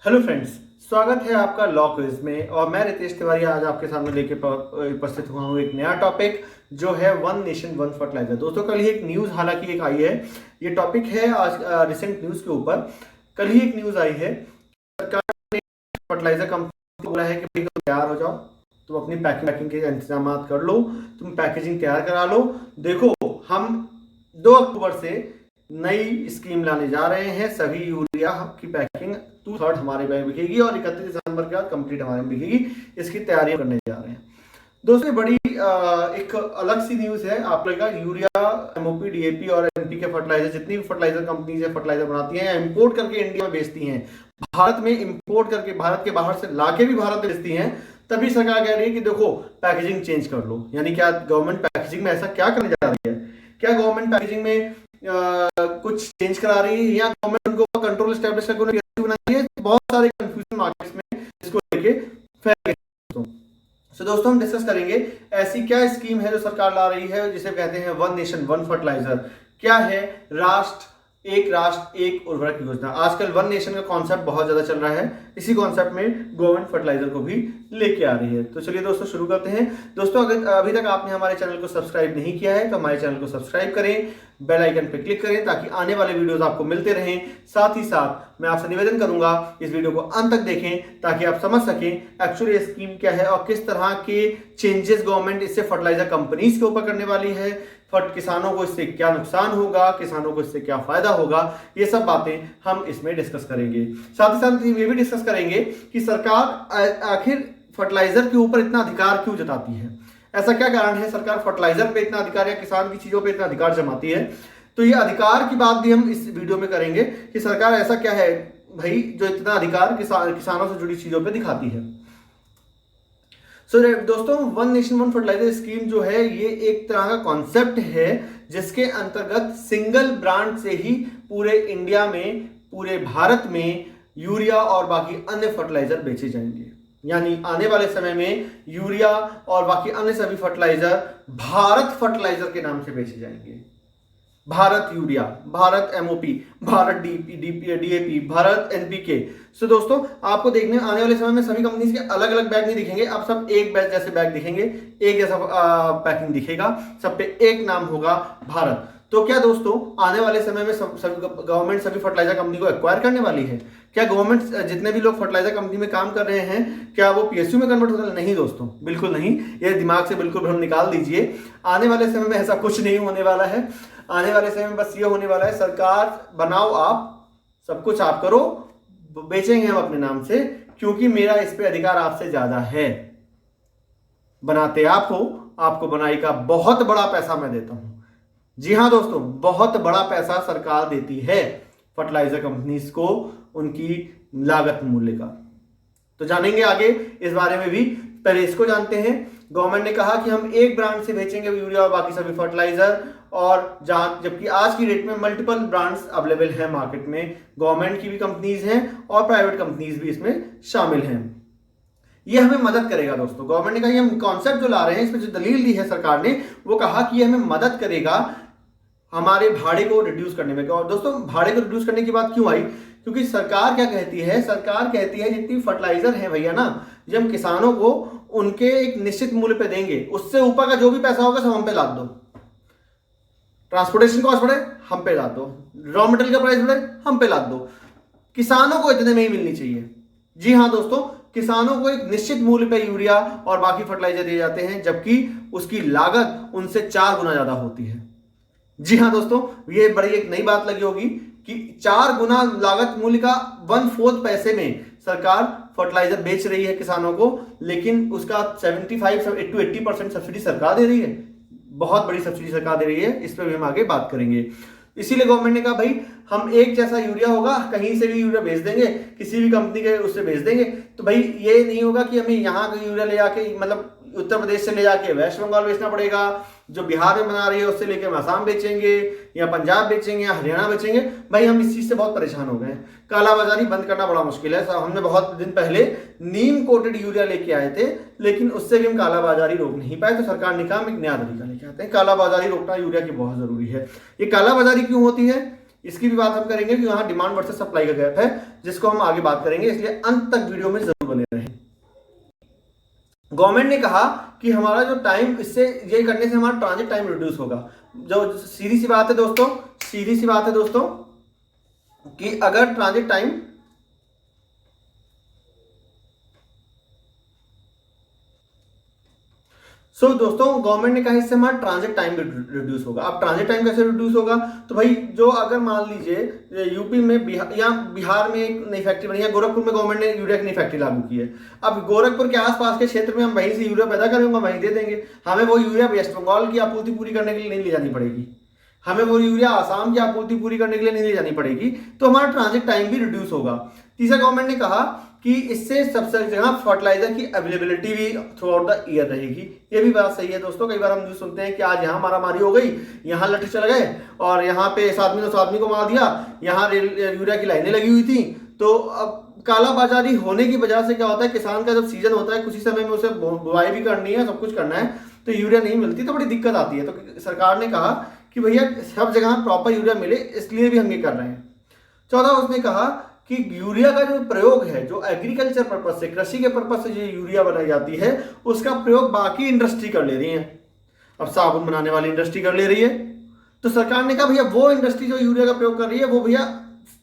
Hello friends, स्वागत है आपका लॉ क्विज में। और मैं रितेश तिवारी आज आपके सामने लेके उपस्थित हुआ हूँ एक नया टॉपिक जो है वन नेशन वन फर्टिलाइजर। दोस्तों, कल ही एक न्यूज़ हालांकि एक आई है। ये टॉपिक है आज रिसेंट न्यूज़ के ऊपर। कल ही एक न्यूज़ आई है, सरकार ने फर्टिलाइजर कंपनी को बोला है कि भाई तुम तैयार हो जाओ, तुम अपनी पैकिंग के इंतजाम कर लो, तुम पैकेजिंग तैयार करा लो। देखो, हम 2 अक्टूबर से नई स्कीम लाने जा रहे हैं। सभी यूरिया की पैकिंग 2/3 हमारे में बिकेगी और 31 दिसंबर के बाद कंप्लीट हमारे में बिकेगी। इसकी तैयारी करने जा रहे हैं। दोस्तों, बड़ी एक अलग सी न्यूज़ है। आप लोगों का यूरिया, एमओपी, डीएपी और एनपीके फर्टिलाइजर, जितनी भी फर्टिलाइजर कंपनीज है फर्टिलाइजर बनाती हैं, इंपोर्ट करके इंडिया में बेचती हैं, भारत में इंपोर्ट करके भारत के बाहर से लाके भी भारत में बेचती हैं। तभी सरकार कह रही है कि देखो, पैकेजिंग चेंज कर लो। यानी क्या गवर्नमेंट पैकेजिंग में ऐसा क्या करने जा रही है? क्या गवर्नमेंट पैकेजिंग में कुछ चेंज करा रही है या गवर्नमेंट उनको कंट्रोल एस्टैब्लिश करके उन्हें बनाई है? बहुत सारे कंफ्यूजन मार्केट्स में इसको लेके फैल गए। सो दोस्तों, हम डिस्कस करेंगे ऐसी क्या स्कीम है जो सरकार ला रही है जिसे कहते हैं वन नेशन वन फर्टिलाइजर। क्या है राष्ट्र एक उर्वरक योजना। आजकल वन नेशन का कॉन्सेप्ट बहुत ज्यादा चल रहा है। इसी कॉन्सेप्ट में गवर्नमेंट फर्टिलाइजर को भी लेके आ रही है। तो चलिए दोस्तों, शुरू करते हैं। दोस्तों, अगर अभी तक आपने हमारे चैनल को सब्सक्राइब नहीं किया है तो हमारे चैनल को सब्सक्राइब करें, बेल आइकन पर क्लिक करें ताकि आने वाले वीडियोस आपको मिलते रहें। साथ ही साथ मैं आपसे निवेदन करूंगा इस वीडियो को अंत तक देखें ताकि आप समझ सकें एक्चुअली स्कीम क्या है और किस तरह के चेंजेस गवर्नमेंट इससे फर्टिलाइजर कंपनीज के ऊपर करने वाली है। किसानों को इससे क्या नुकसान होगा, किसानों को इससे क्या फायदा होगा, ये सब बातें हम इसमें डिस्कस करेंगे। साथ ही साथ ये भी डिस्कस करेंगे कि सरकार आखिर फर्टिलाइजर के ऊपर इतना अधिकार क्यों जताती है। ऐसा क्या कारण है सरकार फर्टिलाइजर पे इतना अधिकार या किसान की चीजों पे इतना अधिकार जमाती है। तो ये अधिकार की बात भी हम इस वीडियो में करेंगे कि सरकार ऐसा क्या है भाई जो इतना अधिकार किसानों से जुड़ी चीजों पे दिखाती है। दोस्तों, one nation one fertiliser scheme जो है ये एक तरह का कॉन्सेप्ट है जिसके अंतर्गत सिंगल ब्रांड से ही पूरे इंडिया में, पूरे भारत में यूरिया और बाकी अन्य फर्टिलाइजर बेचे जाएंगे। यानी आने वाले समय में यूरिया और बाकी अन्य सभी फर्टिलाइजर भारत फर्टिलाइजर के नाम से बेचे जाएंगे। Bharat urea, Bharat MOP, Bharat DAP, Bharat NPK. So दोस्तों, आपको देखने आने वाले समय में सभी कंपनीज के अलग अलग बैग नहीं दिखेंगे। अब सब एक बैग जैसे बैग दिखेंगे, एक जैसा पैकिंग दिखेगा, सब पे एक नाम होगा भारत। तो क्या दोस्तों, आने वाले समय में गवर्नमेंट सभी फर्टिलाइजर कंपनी को एक्वायर करने वाली है? क्या गवर्नमेंट जितने भी लोग फर्टिलाइजर कंपनी में काम कर रहे हैं क्या वो पीएसयू में कन्वर्ट होने? नहीं दोस्तों, बिल्कुल नहीं। ये दिमाग से बिल्कुल भ्रम निकाल दीजिए। आने वाले समय में ऐसा कुछ नहीं होने वाला है। आने वाले समय में बस ये होने वाला है, सरकार बनाओ, आप सब कुछ आप करो, बेचेंगे हम अपने नाम से क्योंकि मेरा इस पे अधिकार आपसे ज्यादा है। बनाते आप हो, आपको बनाई का बहुत बड़ा पैसा मैं देता हूं। जी हां दोस्तों, बहुत बड़ा पैसा सरकार देती है फर्टिलाइजर कंपनीज को उनकी लागत मूल्य का। तो जानेंगे आगे इस बारे में भी। पहले इसको जानते हैं। गवर्नमेंट ने कहा कि हम एक ब्रांड से बेचेंगे यूरिया और बाकी सभी फर्टिलाइजर, और जबकि आज की डेट में मल्टीपल ब्रांड्स अवेलेबल हैं मार्केट में। गवर्नमेंट की भी कंपनीज हैं और प्राइवेट कंपनीज भी इसमें शामिल हैं। ये हमें मदद करेगा दोस्तों। गवर्नमेंट ने कहा हम कॉन्सेप्ट जो ला रहे हैं, इसमें जो दलील दी है सरकार ने, वो कहा कि ये हमें मदद करेगा हमारे भाड़े को रिड्यूस करने में। और दोस्तों, भाड़े को रिड्यूस करने की बात क्यों आई? क्योंकि सरकार क्या कहती है, सरकार कहती है जितनी फर्टिलाइजर है भैया ना, जब हम किसानों को उनके एक निश्चित मूल्य पे देंगे, उससे ऊपर का जो भी पैसा होगा सब हम पे लाद दो। ट्रांसपोर्टेशन कॉस्ट बढ़े, हम पे लाद दो। रॉ मटेरियल का प्राइस बढ़े, हम पे लाद दो। किसानों को इतने में ही मिलनी चाहिए। जी हां दोस्तों, किसानों को एक निश्चित मूल्य पे यूरिया और बाकी फर्टिलाइजर दिए जाते हैं, जबकि उसकी लागत उनसे 4 गुना ज्यादा होती है। जी हां दोस्तों, ये बड़ी एक नई बात लगी होगी कि 4 गुना लागत मूल्य का 1/4 पैसे में सरकार फर्टिलाइजर बेच रही है किसानों को, लेकिन उसका 75 to 80% सब्सिडी सरकार दे रही है। बहुत बड़ी सब्सिडी सरकार दे रही है। इस पर भी हम आगे बात करेंगे। इसीलिए गवर्नमेंट ने कहा भाई हम एक जैसा यूरिया होगा, कहीं से भी यूरिया भेज देंगे, किसी भी कंपनी के उससे भेज देंगे। तो भाई ये नहीं होगा कि हमें यहाँ का यूरिया ले जाके, मतलब उत्तर प्रदेश से ले जाके वेस्ट बंगाल बेचना पड़ेगा, जो बिहार में बना रही है उससे लेकर हम आसाम बेचेंगे या पंजाब बेचेंगे या हरियाणा बेचेंगे। भाई हम इस चीज से बहुत परेशान हो गए। कालाबाजारी बंद करना बड़ा मुश्किल है। हमने बहुत दिन पहले नीम कोटेड यूरिया लेके आए थे, लेकिन उससे भी हम कालाबाजारी रोक नहीं पाए। तो सरकार ने कहा हम एक नया तरीका लेके आते हैं। कालाबाजारी रोकना यूरिया की बहुत जरूरी है। ये कालाबाजारी क्यों होती है? इसकी भी बात हम करेंगे कि यहाँ डिमांड वर्सेस सप्लाई का गैप है, जिसको हम आगे बात करेंगे, इसलिए अंत तक वीडियो में जरूर बने रहें। गवर्नमेंट ने कहा कि हमारा जो टाइम, इससे ये करने से हमारा ट्रांजिट टाइम रिड्यूस होगा। जो सीधी सी बात है दोस्तों, सीधी सी बात है दोस्तों कि अगर ट्रांजिट टाइम दोस्तों गवर्नमेंट ने कहा इससे हमारा ट्रांजिट टाइम भी रिड्यूस होगा। अब ट्रांजिट टाइम कैसे रिड्यूस होगा? तो भाई जो अगर मान लीजिए यूपी में बिहार में एक नई फैक्ट्री बनी है, गोरखपुर में गवर्नमेंट ने यूरिया की नई फैक्ट्री लागू की है। अब गोरखपुर के आसपास के क्षेत्र में हम वहीं से यूरिया पैदा करेंगे, वहीं दे देंगे। हमें वो यूरिया वेस्ट बंगाल की आपूर्ति पूरी करने के लिए नहीं ले जानी पड़ेगी, हमें वो यूरिया आसाम की आपूर्ति पूरी करने के लिए नहीं ले जानी पड़ेगी, तो हमारा ट्रांजिट टाइम भी रिड्यूस होगा। तीसरा, गवर्नमेंट ने कहा कि इससे सबसे जगह फर्टिलाइजर की अवेलेबिलिटी भी थ्रू आउट द ईयर रहेगी। ये भी बात सही है दोस्तों। कई बार हम न्यूज़ सुनते हैं कि आज यहाँ मारामारी हो गई, यहाँ लठ चल गए और यहाँ पे इस आदमी ने उस आदमी को मार दिया, यहाँ यूरिया की लाइनें लगी हुई थी। तो अब कालाबाजारी होने की वजह से क्या होता है, किसान का जब सीजन होता है, कुछ ही समय में उसे बुआई भी करनी है, सब कुछ करना है, तो यूरिया नहीं मिलती तो बड़ी दिक्कत आती है। तो सरकार ने कहा कि भैया सब जगह प्रॉपर यूरिया मिले, इसलिए भी हम ये कर रहे हैं। चौथा, उसने कहा कि यूरिया का जो प्रयोग है, जो एग्रीकल्चर पर्पज से, कृषि के पर्पज से जो यूरिया बनाई जाती है, उसका प्रयोग बाकी इंडस्ट्री कर ले रही है। अब साबुन बनाने वाली इंडस्ट्री कर ले रही है, तो सरकार ने कहा भैया वो इंडस्ट्री जो यूरिया का प्रयोग कर रही है, वो भैया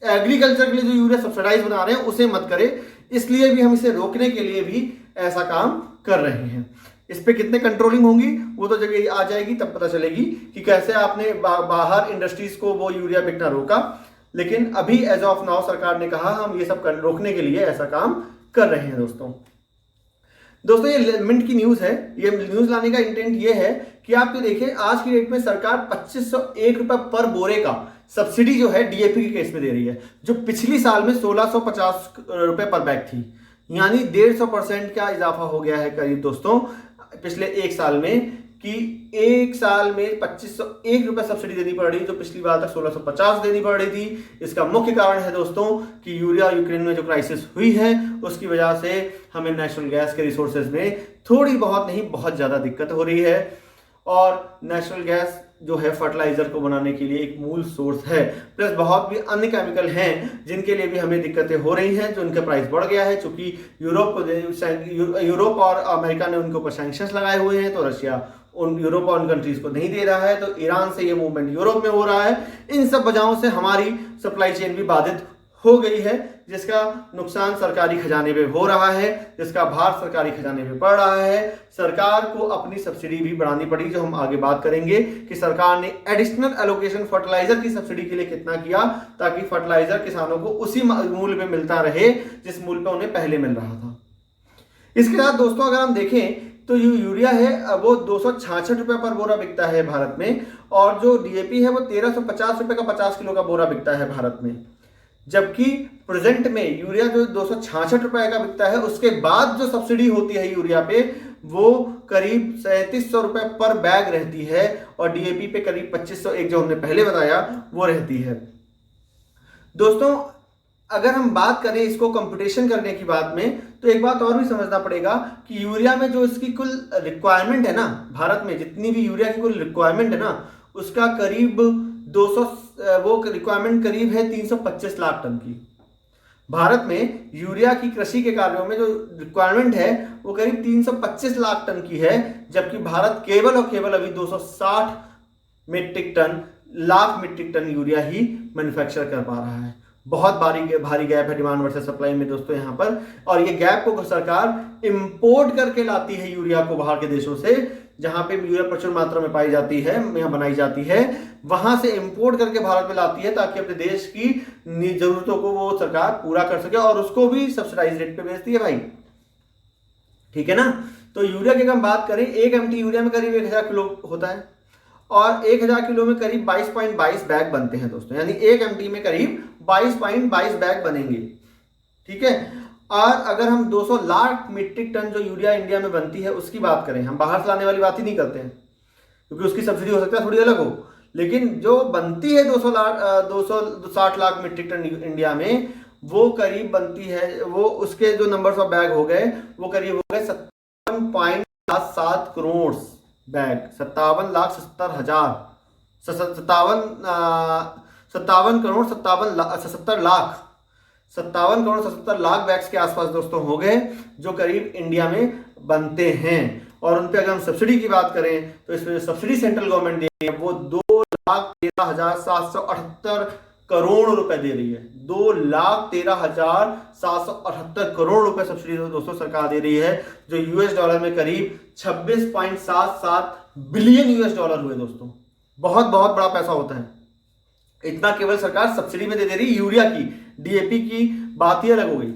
एग्रीकल्चर के लिए जो यूरिया सब्सिडाइज बना रहे हैं उसे मत करे। इसलिए भी हम इसे रोकने के लिए भी ऐसा काम कर रहे हैं। इस पे कितने कंट्रोलिंग होंगी वो तो जब आ जाएगी तब पता चलेगी कि कैसे आपने बाहर इंडस्ट्रीज को वो यूरिया बिकना रोका। लेकिन अभी एज ऑफ नाउ सरकार ने कहा हम ये सब रोकने के लिए ऐसा काम कर रहे हैं। दोस्तों ये मिनट की न्यूज है। ये न्यूज लाने का इंटेंट ये है कि आप ये देखिए आज की डेट में सरकार 2501 रुपए पर बोरे का सब्सिडी जो है डीएपी के केस में दे रही है, जो पिछली साल में 1650 रुपए पर बैग थी, यानी 150% का इजाफा हो गया है करीब दोस्तों पिछले एक साल में। कि एक साल में 2501 रुपए सब्सिडी देनी पड़ रही, जो पिछली बार तक 1650 देनी पड़ रही थी। इसका मुख्य कारण है दोस्तों कि यूरिया यूक्रेन में जो क्राइसिस हुई है उसकी वजह से हमें नेचुरल गैस के रिसोर्सेज में थोड़ी बहुत नहीं बहुत ज्यादा दिक्कत हो रही है। और नेचुरल गैस जो है फर्टिलाइजर को बनाने के लिए एक मूल सोर्स है, प्लस बहुत भी अन्य केमिकल हैं जिनके लिए भी हमें दिक्कतें हो रही हैं, जो उनका प्राइस बढ़ गया है। चूंकि यूरोप और अमेरिका ने उनके ऊपर सैंक्शंस लगाए हुए हैं, तो रशिया उन यूरोप और उन कंट्रीज को नहीं दे रहा है, तो ईरान से ये मूवमेंट यूरोप में हो रहा है। इन सब वजहों से हमारी सप्लाई चेन भी बाधित हो गई है, जिसका नुकसान सरकारी खजाने पे हो रहा है, जिसका भार सरकारी खजाने पे पड़ रहा है। सरकार को अपनी सब्सिडी भी बढ़ानी पड़ी, जो हम आगे बात करेंगे कि सरकार ने एडिशनल एलोकेशन फर्टिलाइजर की सब्सिडी के लिए कितना किया, ताकि फर्टिलाइजर किसानों को उसी मूल्य पे मिलता रहे जिस मूल्य पे उन्हें पहले मिल रहा था। इसके साथ दोस्तों अगर हम देखें तो यूरिया है वो 266 रुपए पर बोरा बिकता है भारत में, और जो डीएपी है वो 1350 रुपए का 50 किलो का बोरा बिकता है भारत में। जबकि प्रेजेंट में यूरिया जो 266 रुपए का बिकता है, उसके बाद जो सब्सिडी होती है यूरिया पे वो करीब 3700 रुपए पर बैग रहती है, और डीएपी पे करीब 2501 जो हमने पहले बताया वो रहती है। दोस्तों अगर हम बात करें इसको कंप्यूटेशन करने की बात में, तो एक बात और भी समझना पड़ेगा कि यूरिया में जो इसकी कुल रिक्वायरमेंट है ना, भारत में जितनी भी यूरिया की कुल रिक्वायरमेंट है ना, उसका करीब 200 वो रिक्वायरमेंट करीब है 325 लाख टन की। भारत में यूरिया की कृषि के कार्यों में जो रिक्वायरमेंट है वो करीब 325 लाख टन की है, जबकि भारत केवल और केवल अभी 260 लाख मीट्रिक टन यूरिया ही मैन्युफैक्चर कर पा रहा है। बहुत भारी गैप है डिमांड वर्सेस सप्लाई में दोस्तों यहाँ पर, और ये गैप को सरकार इंपोर्ट करके लाती है यूरिया को बाहर के देशों से, जहां पे यूरिया प्रचुर मात्रा में पाई जाती है, यहाँ बनाई जाती है, वहां से इंपोर्ट करके भारत में लाती है, ताकि अपने देश की जरूरतों को वो सरकार पूरा कर सके, और उसको भी सब्सिडाइज रेट पे बेचती है भाई, ठीक है ना। तो यूरिया की अगर हम बात करें, 1 MT यूरिया में करीब 1000 किलो होता है, और 1000 किलो में करीब 22.22 बैग बनते हैं दोस्तों, यानी 1 MT में करीब 22.22 बैग बनेंगे, ठीक है। और अगर हम 200 लाख मीट्रिक टन जो यूरिया इंडिया में बनती है उसकी बात करें, हम बाहर से लाने वाली बात ही नहीं करते हैं, क्योंकि उसकी सब्सिडी हो सकता है थोड़ी अलग हो, लेकिन जो बनती है 260 लाख मीट्रिक टन इंडिया में, वो करीब बनती है, वो उसके जो नंबर्स ऑफ बैग हो गए वो करीब हो गए 57.7 करोड़ बैग, 57,70,000 57 करोड़ 77 लाख बैग्स के आसपास दोस्तों हो गए, जो करीब इंडिया में बनते हैं। और उन पे अगर हम सब्सिडी की बात करें तो इसमें जो सब्सिडी सेंट्रल गवर्नमेंट दे रही है वो 2,13,778 करोड़ रुपए दे रही है। 2,13,778 करोड़ रुपए सब्सिडी दोस्तों सरकार दे रही है, जो यूएस डॉलर में करीब 26.77 बिलियन यूएस डॉलर हुए दोस्तों। बहुत बहुत बड़ा पैसा होता है। इतना केवल सरकार सब्सिडी में दे रही है। यूरिया की, डीएपी की बात ही अलग हो गई,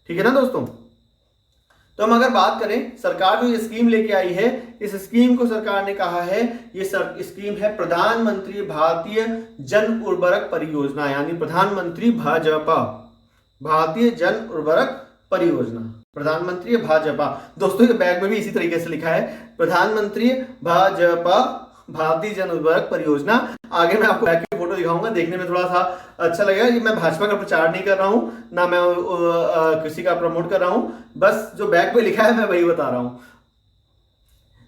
ठीक है ना दोस्तों। तो हम अगर बात करें सरकार जो ये स्कीम लेके आई है, इस स्कीम को सरकार ने कहा है ये स्कीम है प्रधानमंत्री भारतीय जन उर्वरक परियोजना, यानी प्रधानमंत्री भाजपा, भारतीय जन उर्वरक परियोजना, प्रधानमंत्री भाजपा। दोस्तों ये बैग में भी इसी तरीके से लिखा है, प्रधानमंत्री भाजपा भारतीय जन उर्वरक परियोजना। आगे मैं आपको बैग की फोटो दिखाऊंगा, देखने में थोड़ा सा अच्छा लगेगा। ये मैं भाजपा का प्रचार नहीं कर रहा हूं, ना मैं किसी का प्रमोट कर रहा हूं, बस जो बैग पे लिखा है मैं वही बता रहा हूं।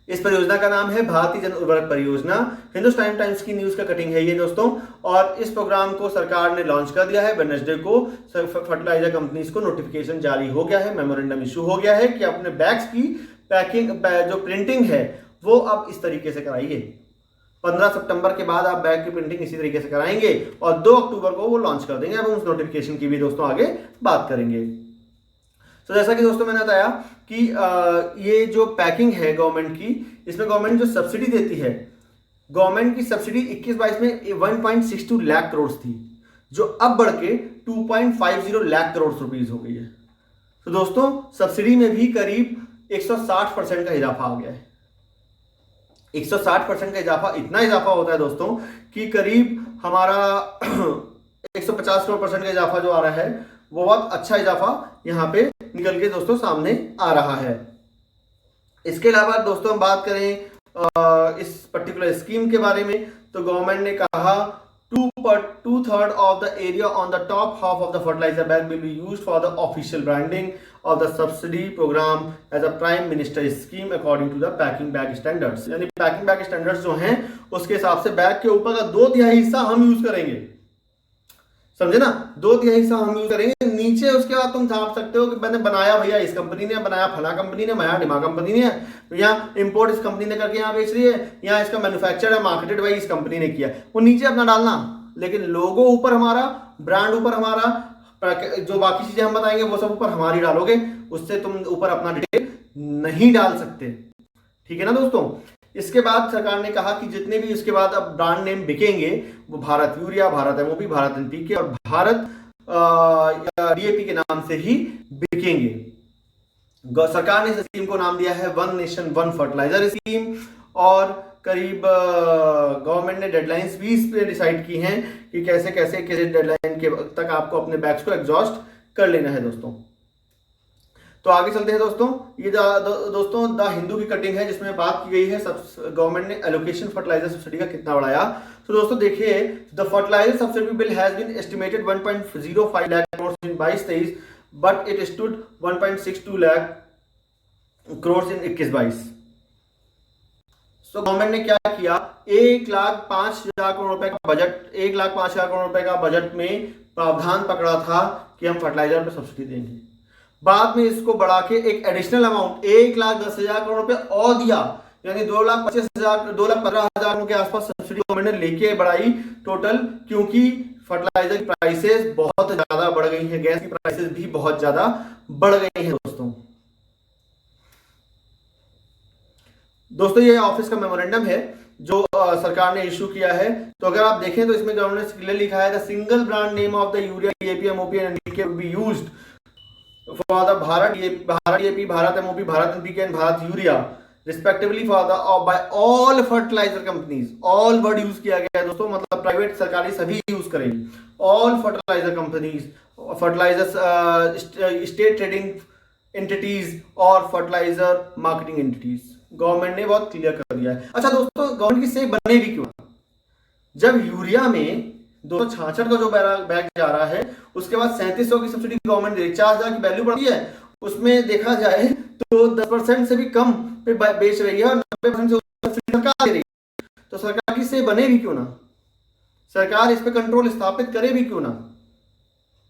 इस परियोजना का नाम है भारतीय जन उर्वरक परियोजना। हिंदुस्तान टाइम्स की न्यूज का कटिंग है ये दोस्तों। और इस प्रोग्राम को सरकार ने लॉन्च कर दिया है। वेडनेसडे को फर्टिलाइजर कंपनीज को नोटिफिकेशन जारी हो गया है, मेमोरेंडम इशू हो गया है कि अपने बैग्स की पैकिंग जो प्रिंटिंग है वो अब इस तरीके से कराइए। 15 सितंबर के बाद आप बैग की प्रिंटिंग इसी तरीके से कराएंगे और 2 अक्टूबर को वो लॉन्च कर देंगे। अब हम उस नोटिफिकेशन की भी दोस्तों आगे बात करेंगे। तो जैसा कि दोस्तों मैंने बताया कि ये जो पैकिंग है गवर्नमेंट की, इसमें गवर्नमेंट जो सब्सिडी देती है, गवर्नमेंट की सब्सिडी 21-22 में 1.62 लाख करोड़ थी, जो अब बढ़ के 2.50 लाख करोड़ रुपीज हो गई है। तो दोस्तों सब्सिडी में भी करीब 160% का इजाफा आ गया है। 160% का इजाफा, इतना इजाफा होता है दोस्तों कि करीब हमारा 150% का इजाफा जो आ रहा है वो बहुत अच्छा इजाफा यहाँ पे निकल के दोस्तों सामने आ रहा है। इसके अलावा दोस्तों हम बात करें इस पर्टिकुलर स्कीम के बारे में, तो गवर्नमेंट ने कहा 2/3 of the area on the top half of the fertilizer bag will be used for the official branding of the subsidy program as a prime minister scheme according to the packing bag standards। यानी packing bag standards जो हैं उसके हिसाब से bag के ऊपर का 2/3 हिस्सा हम यूज करेंगे, समझे ना, 2/3 हिस्सा हम यूज करेंगे। नीचे उसके बाद तुम छाप सकते हो कि मैंने बनाया भैया इस कंपनी ने, बनाया फला कंपनी ने, बनाया डिमा कंपनी ने, यहाँ इंपोर्ट इस कंपनी ने करके यहाँ बेच रही है, यहाँ इसका मैन्युफैक्चर है, मार्केटेड भाई इस कंपनी ने किया, वो नीचे अपना डालना। लेकिन लोगो ऊपर हमारा, ब्रांड ऊपर हमारा, जो बाकी चीजें हम बताएंगे वो सब ऊपर हमारी डालोगे, उससे तुम ऊपर अपना डिटेल नहीं डाल सकते, ठीक है ना दोस्तों। इसके बाद सरकार ने कहा कि जितने भी इसके बाद अब ब्रांड नेम बिकेंगे वो Bharat urea, Bharat MOP, Bharat NPK और भारत डीएपी के नाम से ही बिकेंगे। सरकार ने इस स्कीम को नाम दिया है one nation one fertiliser scheme. और करीब गवर्नमेंट ने डेडलाइंस भी इस पे डिसाइड की हैं कि कैसे कैसे किस डेडलाइन के तक आपको अपने बैग्स को एग्जॉस्ट कर लेना है दोस्तों। तो आगे चलते हैं दोस्तों। ये दोस्तों द हिंदू की कटिंग है जिसमें बात की गई है गवर्नमेंट ने एलोकेशन फर्टिलाइजर सब्सिडी का कितना बढ़ाया। तो दोस्तों देखिए, the fertiliser subsidy bill has been estimated 1.05 lakh crore in 22-23 but it stood 1.62 lakh crore in 21-22। तो गवर्नमेंट ने क्या किया, 1,05,000 करोड़ रुपए का बजट, 1,05,000 करोड़ रुपए का बजट में प्रावधान पकड़ा था कि हम फर्टिलाइजर पर सब्सिडी देंगे। बाद में इसको बढ़ा के एक एडिशनल अमाउंट 1,10,000 करोड़ रुपए और दिया, यानी 2,25,000 2,15,000 के आसपास सब्सिडी गवर्नमेंट ने लेके बढ़ाई टोटल, क्योंकि फर्टिलाइजर की प्राइसेस बहुत ज्यादा बढ़ गई हैं, गैस की प्राइसेस भी बहुत ज्यादा बढ़ गई हैं दोस्तों ये ऑफिस का मेमोरेंडम है जो सरकार ने इशू किया है। तो अगर आप देखें तो इसमें गवर्नमेंट ने क्लियर लिखा है the single brand name of the urea, DAP, MOP and NPK will be used for the Bharat DAP, Bharat MOP, Bharat NPK and Bharat Urea respectively for the by all fertilizer companies। all word use किया गया है दोस्तों, मतलब private सरकारी सभी use करेंगे। all fertilizer companies, fertilizers state trading entities और fertiliser marketing entities, government ने बहुत क्लियर कर दिया है। अच्छा दोस्तों, गवर्नमेंट की से बने भी क्यों, जब यूरिया में 266 का जो बैग जा रहा है उसके बाद 3700 की सब्सिडी गवर्नमेंट दे रही है, 4,000 की वैल्यू बढ़ी है, उसमें देखा जाए तो 10% से भी कम पे बेच रही है और 90% से सब्सिडी सरकार दे रही है। तो सरकार की से बने भी क्यों ना, सरकार इस पे कंट्रोल स्थापित करे भी क्यों ना।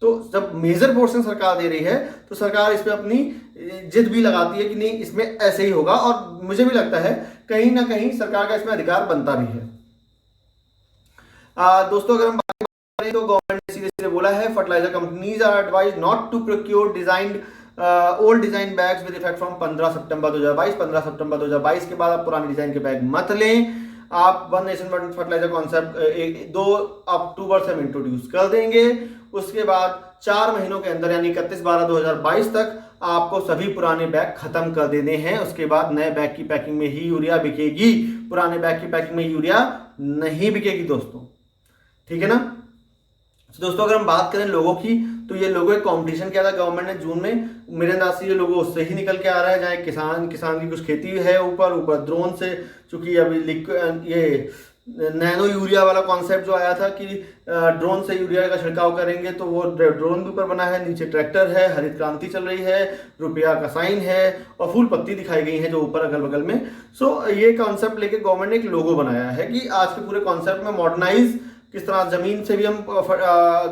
तो जब मेजर पोर्शन सरकार दे रही है तो सरकार इस पे अपनी जिद भी लगाती है कि नहीं इसमें ऐसे ही होगा, और मुझे भी लगता है कहीं ना कहीं सरकार का इसमें अधिकार बनता भी है। दोस्तों अगर हम बात करें तो गवर्नमेंट ने सीधे सीधे बोला है fertiliser companies are advise not to procure designed old design bags with effect from 15 सितंबर 2022। 15 सितंबर 2022 के बाद आप पुराने डिजाइन के बैग मत लें। आप one nation one fertiliser concept 2 अक्टूबर से हम इंट्रोड्यूस कर देंगे। उसके बाद 4 महीनों के अंदर यानी 31/12/2022 तक आपको सभी पुराने बैग खत्म कर देने हैं। उसके बाद नए बैग की पैकिंग में ही यूरिया बिकेगी, पुराने बैग की पैकिंग में यूरिया नहीं बिकेगी दोस्तों, ठीक है ना। तो दोस्तों अगर हम बात करें लोगों की, तो ये लोगों एक कंपटीशन किया था गवर्नमेंट ने जून में, मेरे अंदाज से ये लोगों उससे ही निकल के आ रहा है, जहाँ किसान की कुछ खेती है ऊपर ड्रोन से, चूंकि अभी ये नैनो यूरिया वाला कॉन्सेप्ट जो आया था कि ड्रोन से यूरिया का छिड़काव करेंगे, तो वो ड्रोन के ऊपर बना है, नीचे ट्रैक्टर है, हरित क्रांति चल रही है, रुपया का साइन है और फूल पत्ती दिखाई गई है जो ऊपर अगल बगल में। सो ये कॉन्सेप्ट लेके गवर्नमेंट ने एक लोगो बनाया है कि आज के पूरे कॉन्सेप्ट में मॉडर्नाइज किस तरह जमीन से भी हम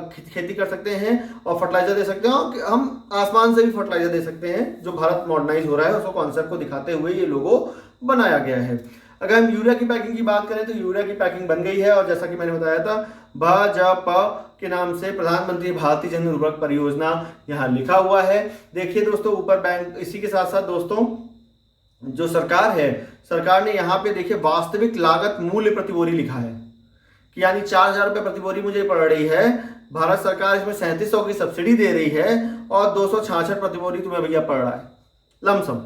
खेती कर सकते हैं और फर्टिलाइजर दे सकते हैं, और हम आसमान से भी फर्टिलाइजर दे सकते हैं, जो भारत मॉडर्नाइज हो रहा है उसको कॉन्सेप्ट को दिखाते हुए ये लोगो बनाया गया है। अगर हम यूरिया की पैकिंग की बात करें तो यूरिया की पैकिंग बन गई है, और जैसा कि मैंने बताया था भाजपा के नाम से प्रधानमंत्री भारतीय जन उर्वरक परियोजना यहाँ लिखा हुआ है। देखिए दोस्तों ऊपर बैंक, इसी के साथ साथ दोस्तों जो सरकार है, सरकार ने यहाँ पे देखिए वास्तविक लागत मूल्य प्रति बोरी लिखा है कि यानी 4,000 रुपये प्रति बोरी मुझे पड़ रही है, भारत सरकार इसमें 3700 की सब्सिडी दे रही है और 266 प्रति बोरी तुम्हें भैया पड़ रहा है लमसम,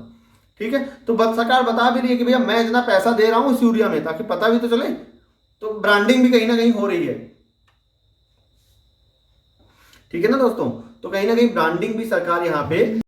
ठीक है। तो सरकार बता भी रही है कि भैया मैं इतना पैसा दे रहा हूं इस यूरिया में, ताकि पता भी तो चले, तो ब्रांडिंग भी कहीं ना कहीं हो रही है, ठीक है ना दोस्तों। तो कहीं ना कहीं ब्रांडिंग भी सरकार यहाँ पे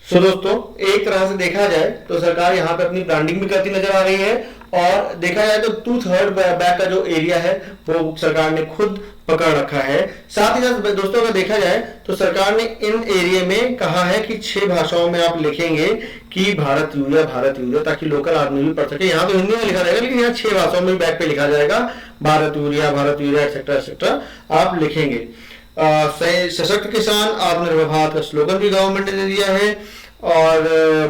तो दोस्तों एक तरह से देखा जाए तो सरकार यहाँ पे अपनी ब्रांडिंग भी करती नजर आ रही है, और देखा जाए तो 2/3 बैग का जो एरिया है वो सरकार ने खुद पकड़ रखा है। साथ ही साथ दोस्तों अगर देखा जाए तो सरकार ने इन एरिया में कहा है कि 6 भाषाओं में आप लिखेंगे कि भारत यूरिया, ताकि लोकल आदमी भी पढ़ सके। यहाँ तो हिंदी में लिखा जाएगा, लेकिन यहाँ 6 भाषाओं में बैग पे लिखा जाएगा भारत यूरिया एक्सेट्रा एक्सेट्रा आप लिखेंगे। सशक्त किसान आत्मनिर्भर भारत का स्लोगन भी गवर्नमेंट ने दे दिया है। और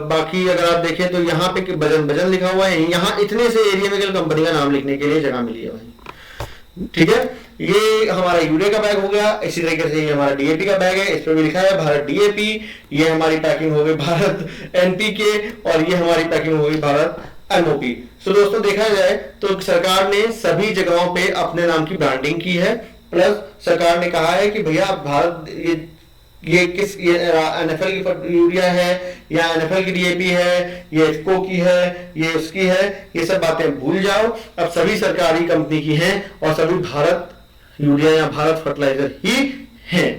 बाकी अगर आप देखें तो यहाँ पे वजन लिखा हुआ है, यहाँ इतने से एरिया में कंपनी का नाम लिखने के लिए जगह मिली है भाई, ठीक है। ये हमारा यूरिया का बैग हो गया। इसी तरीके से ये हमारा डीएपी का बैग है, इस पर भी लिखा है भारत डीएपी। ये हमारी पैकिंग हो गई भारत एनपीके, और ये हमारी पैकिंग हो गई भारत एमओपी। तो दोस्तों देखा जाए तो सरकार ने सभी जगहों पे अपने नाम की ब्रांडिंग की है, प्लस सरकार ने कहा है कि भैया भारत ये एनएफएल की यूरिया है या एनएफएल की डीएपी है, ये एक्सपो की है, ये उसकी है, ये सब बातें भूल जाओ, अब सभी सरकारी कंपनी की हैं और सभी भारत यूरिया या भारत फर्टिलाइजर ही हैं।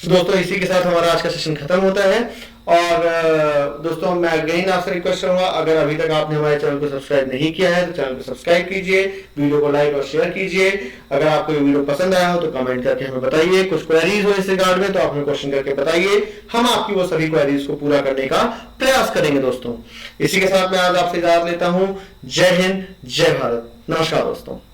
तो दोस्तों इसी के साथ हमारा आज का सेशन खत्म होता है। और दोस्तों मैं अगेन आपसे रिक्वेस्ट करूंगा, अगर अभी तक आपने हमारे चैनल को सब्सक्राइब नहीं किया है तो चैनल को सब्सक्राइब कीजिए, वीडियो को लाइक और शेयर कीजिए। अगर आपको ये वीडियो पसंद आया हो तो कमेंट करके हमें बताइए, कुछ क्वेरीज हो इस रिगार्ड में तो आप हमें क्वेश्चन करके बताइए, हम आपकी वो सभी क्वेरीज को पूरा करने का प्रयास करेंगे। दोस्तों इसी के साथ मैं आज आपसे इजाजत लेता हूं। जय हिंद, जय भारत, नमस्कार दोस्तों।